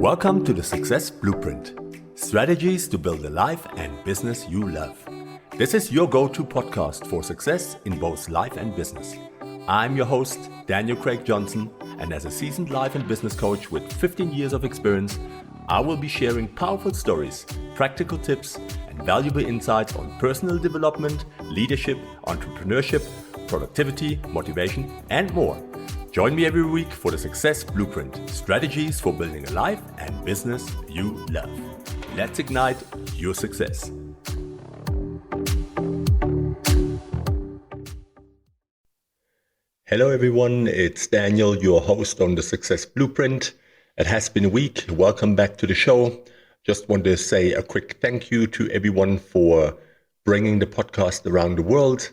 Welcome to the Success Blueprint, strategies to build a life and business you love. This is your go-to podcast for success in both life and business. I'm your host, Daniel Craig Johnson, and as a seasoned life and business coach with 15 years of experience, I will be sharing powerful stories, practical tips, and valuable insights on personal development, leadership, entrepreneurship, productivity, motivation, and more. Join me every week for the Success Blueprint, strategies for building a life and business you love. Let's ignite your success. Hello everyone, it's Daniel, your host on the Success Blueprint. It has been a week. Welcome back to the show. Just want to say a quick thank you to everyone for bringing the podcast around the world.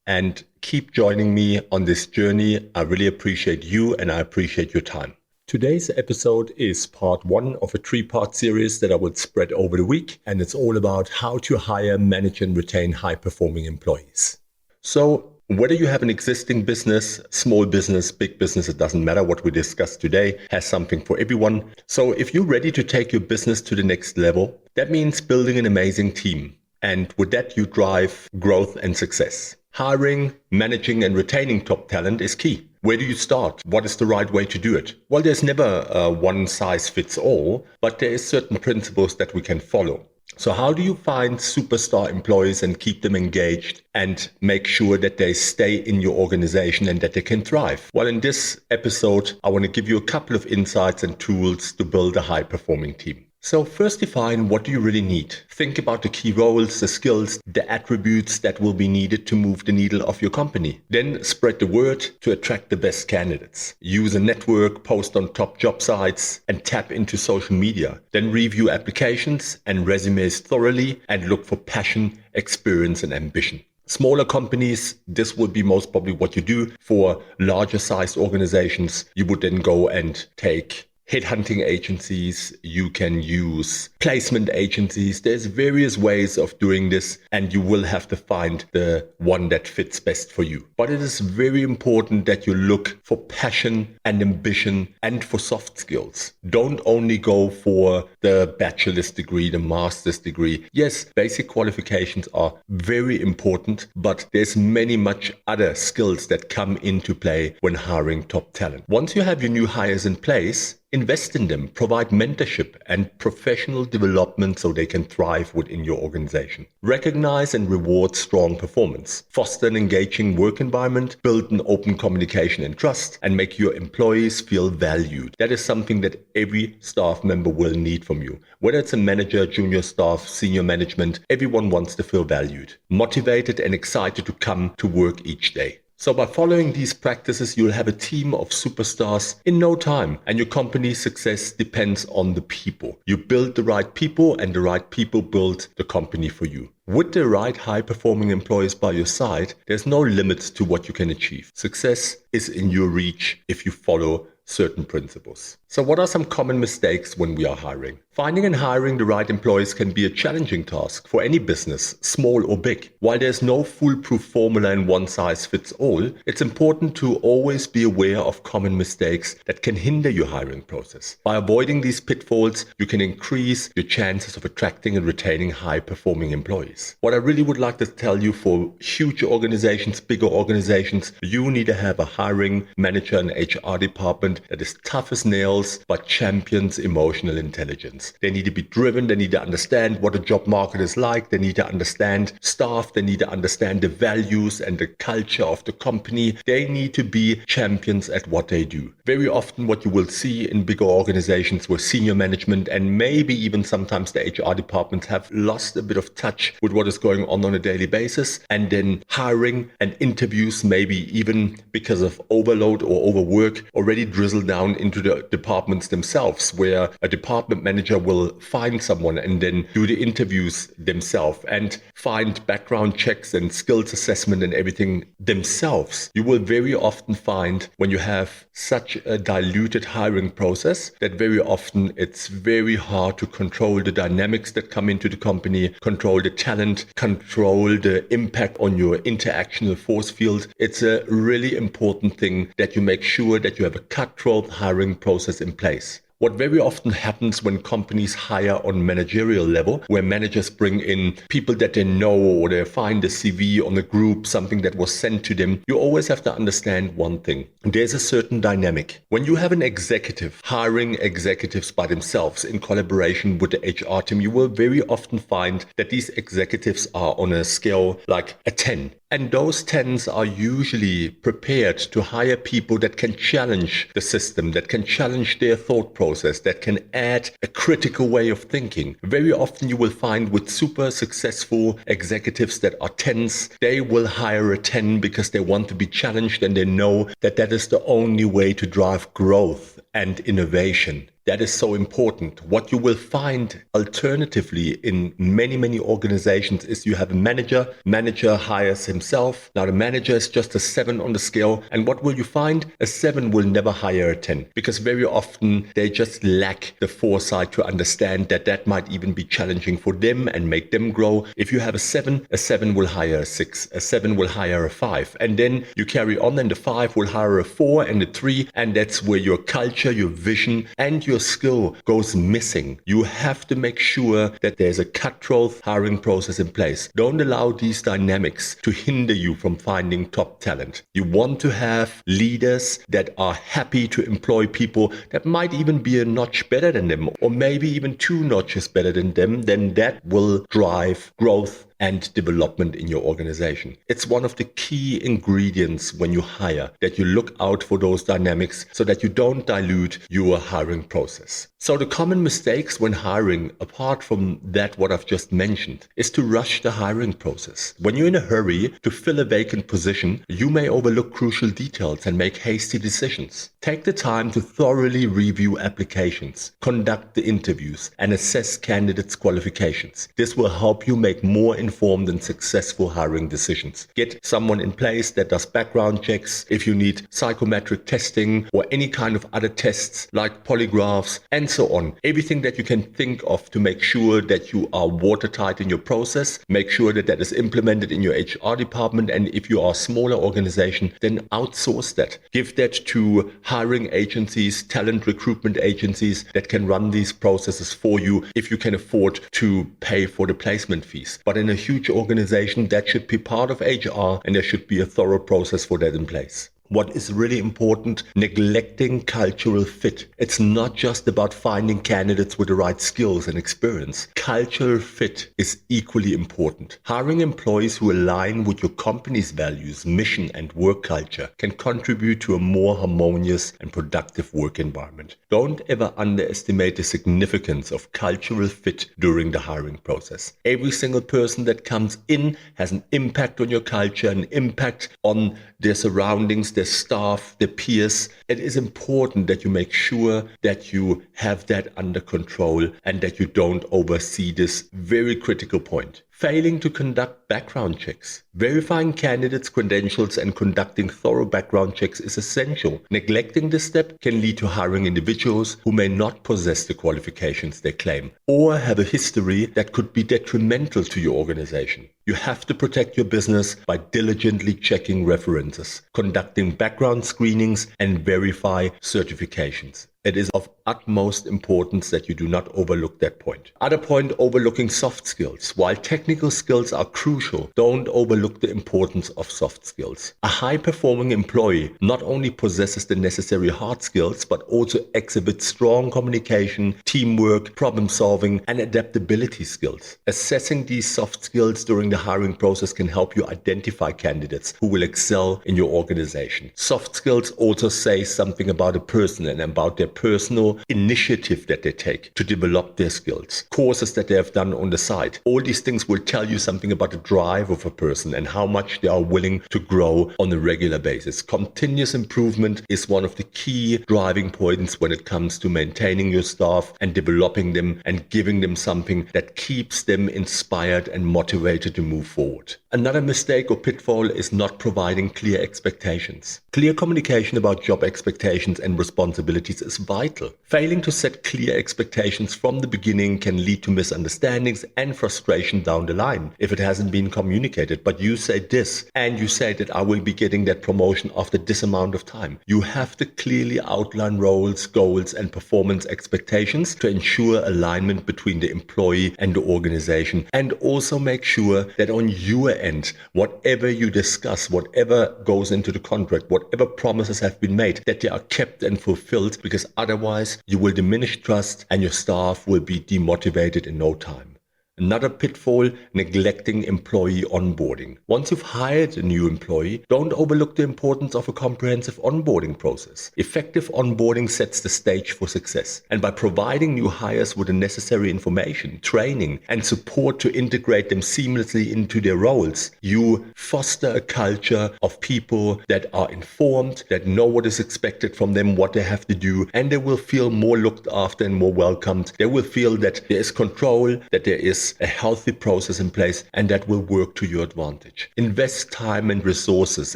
And keep joining me on this journey. I really appreciate you and I appreciate your time. Today's episode is part one of a three-part series that I will spread over the week. And it's all about how to hire, manage and retain high-performing employees. So whether you have an existing business, small business, big business, it doesn't matter. What we discussed today has something for everyone. So if you're ready to take your business to the next level, that means building an amazing team. And with that, you drive growth and success. Hiring, managing and retaining top talent is key. Where do you start? What is the right way to do it? Well, there's never a one size fits all, but there is certain principles that we can follow. So how do you find superstar employees and keep them engaged and make sure that they stay in your organization and that they can thrive? Well, in this episode, I want to give you a couple of insights and tools to build a high-performing team. So first define what do you really need. Think about the key roles, the skills, the attributes that will be needed to move the needle of your company. Then spread the word to attract the best candidates. Use a network, post on top job sites and tap into social media. Then review applications and resumes thoroughly and look for passion, experience and ambition. Smaller companies, this will be most probably what you do. For larger sized organizations, you would then go and take headhunting agencies, you can use placement agencies. There's various ways of doing this and you will have to find the one that fits best for you. But it is very important that you look for passion and ambition and for soft skills. Don't only go for the bachelor's degree, the master's degree. Yes, basic qualifications are very important, but there's much other skills that come into play when hiring top talent. Once you have your new hires in place, invest in them, provide mentorship and professional development so they can thrive within your organization. Recognize and reward strong performance. Foster an engaging work environment, build an open communication and trust, and make your employees feel valued. That is something that every staff member will need from you. Whether it's a manager, junior staff, senior management, everyone wants to feel valued, motivated and excited to come to work each day. So by following these practices, you'll have a team of superstars in no time, and your company's success depends on the people. You build the right people and the right people build the company for you. With the right high-performing employees by your side, there's no limits to what you can achieve. Success is in your reach if you follow certain principles. So what are some common mistakes when we are hiring? Finding and hiring the right employees can be a challenging task for any business, small or big. While there's no foolproof formula and one size fits all, it's important to always be aware of common mistakes that can hinder your hiring process. By avoiding these pitfalls, you can increase your chances of attracting and retaining high-performing employees. What I really would like to tell you, for huge organizations, bigger organizations, you need to have a hiring manager and HR department that is tough as nails, but champions emotional intelligence. They need to be driven. They need to understand what a job market is like. They need to understand staff. They need to understand the values and the culture of the company. They need to be champions at what they do. Very often what you will see in bigger organizations where senior management and maybe even sometimes the HR departments have lost a bit of touch with what is going on a daily basis, and then hiring and interviews, maybe even because of overload or overwork, already drizzle down into the departments themselves, where a department manager will find someone and then do the interviews themselves and find background checks and skills assessment and everything themselves. You will very often find, when you have such a diluted hiring process, that very often it's very hard to control the dynamics that come into the company, control the talent, control the impact on your interactional force field. It's a really important thing that you make sure that you have a cutthroat hiring process in place. What very often happens when companies hire on managerial level, where managers bring in people that they know or they find a CV on a group, something that was sent to them, you always have to understand one thing. There's a certain dynamic. When you have an executive hiring executives by themselves in collaboration with the HR team, you will very often find that these executives are on a scale like a 10. And those 10s are usually prepared to hire people that can challenge the system, that can challenge their thought process, that can add a critical way of thinking. Very often you will find with super successful executives that are 10s, they will hire a 10 because they want to be challenged and they know that that is the only way to drive growth and innovation. That is so important. What you will find alternatively in many, many organizations is you have a manager hires himself. Now the manager is just a 7 on the scale. And what will you find? A 7 will never hire a 10 because very often they just lack the foresight to understand that that might even be challenging for them and make them grow. If you have a 7 will hire a 6, a 7 will hire a 5. And then you carry on and the 5 will hire a 4 and a 3. And that's where your culture, your vision and your skill goes missing. You have to make sure that there's a cutthroat hiring process in place. Don't allow these dynamics to hinder you from finding top talent. You want to have leaders that are happy to employ people that might even be a notch better than them, or maybe even 2 notches better than them. Then that will drive growth and development in your organization. It's one of the key ingredients when you hire, that you look out for those dynamics so that you don't dilute your hiring process. So the common mistakes when hiring, apart from that what I've just mentioned, is to rush the hiring process. When you're in a hurry to fill a vacant position, you may overlook crucial details and make hasty decisions. Take the time to thoroughly review applications, conduct the interviews, and assess candidates' qualifications. This will help you make more informed and successful hiring decisions. Get someone in place that does background checks if you need psychometric testing or any kind of other tests like polygraphs and so on. Everything that you can think of to make sure that you are watertight in your process. Make sure that that is implemented in your HR department. And if you are a smaller organization, then outsource that. Give that to hiring agencies, talent recruitment agencies that can run these processes for you if you can afford to pay for the placement fees. But in a huge organization, that should be part of HR and there should be a thorough process for that in place. What is really important, neglecting cultural fit. It's not just about finding candidates with the right skills and experience. Cultural fit is equally important. Hiring employees who align with your company's values, mission, and work culture can contribute to a more harmonious and productive work environment. Don't ever underestimate the significance of cultural fit during the hiring process. Every single person that comes in has an impact on your culture, an impact on their surroundings, their staff, their peers. It is important that you make sure that you have that under control and that you don't oversee this very critical point. Failing to conduct background checks. Verifying candidates' credentials and conducting thorough background checks is essential. Neglecting this step can lead to hiring individuals who may not possess the qualifications they claim or have a history that could be detrimental to your organization. You have to protect your business by diligently checking references, conducting background screenings, and verify certifications. It is of utmost importance that you do not overlook that point. Other point, overlooking soft skills. While technical skills are crucial, don't overlook the importance of soft skills. A high-performing employee not only possesses the necessary hard skills, but also exhibits strong communication, teamwork, problem-solving, and adaptability skills. Assessing these soft skills during the hiring process can help you identify candidates who will excel in your organization. Soft skills also say something about a person and about their personal initiative that they take to develop their skills. Courses that they have done on the side. All these things will tell you something about the drive of a person and how much they are willing to grow on a regular basis. Continuous improvement is one of the key driving points when it comes to maintaining your staff and developing them and giving them something that keeps them inspired and motivated to move forward. Another mistake or pitfall is not providing clear expectations. Clear communication about job expectations and responsibilities is vital. Failing to set clear expectations from the beginning can lead to misunderstandings and frustration down the line if it hasn't been communicated. But you say this, and you say that I will be getting that promotion after this amount of time. You have to clearly outline roles, goals, and performance expectations to ensure alignment between the employee and the organization, and also make sure that on your end, whatever you discuss, whatever goes into the contract, whatever promises have been made, that they are kept and fulfilled, because otherwise you will diminish trust and your staff will be demotivated in no time. Another pitfall, neglecting employee onboarding. Once you've hired a new employee, don't overlook the importance of a comprehensive onboarding process. Effective onboarding sets the stage for success. And by providing new hires with the necessary information, training, and support to integrate them seamlessly into their roles, you foster a culture of people that are informed, that know what is expected from them, what they have to do, and they will feel more looked after and more welcomed. They will feel that there is control, that there is a healthy process in place, and that will work to your advantage. Invest time and resources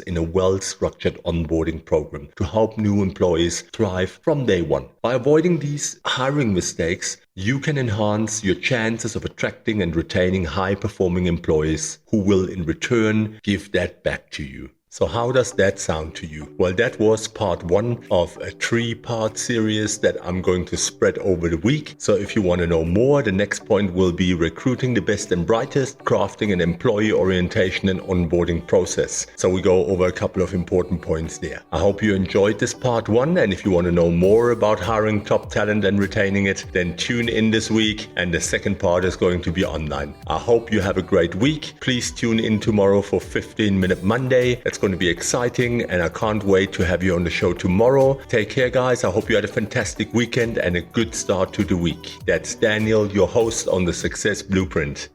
in a well-structured onboarding program to help new employees thrive from day one. By avoiding these hiring mistakes, you can enhance your chances of attracting and retaining high-performing employees who will in return give that back to you. So how does that sound to you? Well, that was part 1 of a 3-part series that I'm going to spread over the week. So if you want to know more, the next point will be recruiting the best and brightest, crafting an employee orientation and onboarding process. So we go over a couple of important points there. I hope you enjoyed this part 1. And if you want to know more about hiring top talent and retaining it, then tune in this week. And the second part is going to be online. I hope you have a great week. Please tune in tomorrow for 15-Minute Monday. It's going to be exciting, and I can't wait to have you on the show tomorrow. Take care, guys. I hope you had a fantastic weekend and a good start to the week. That's Daniel, your host on the Success Blueprint.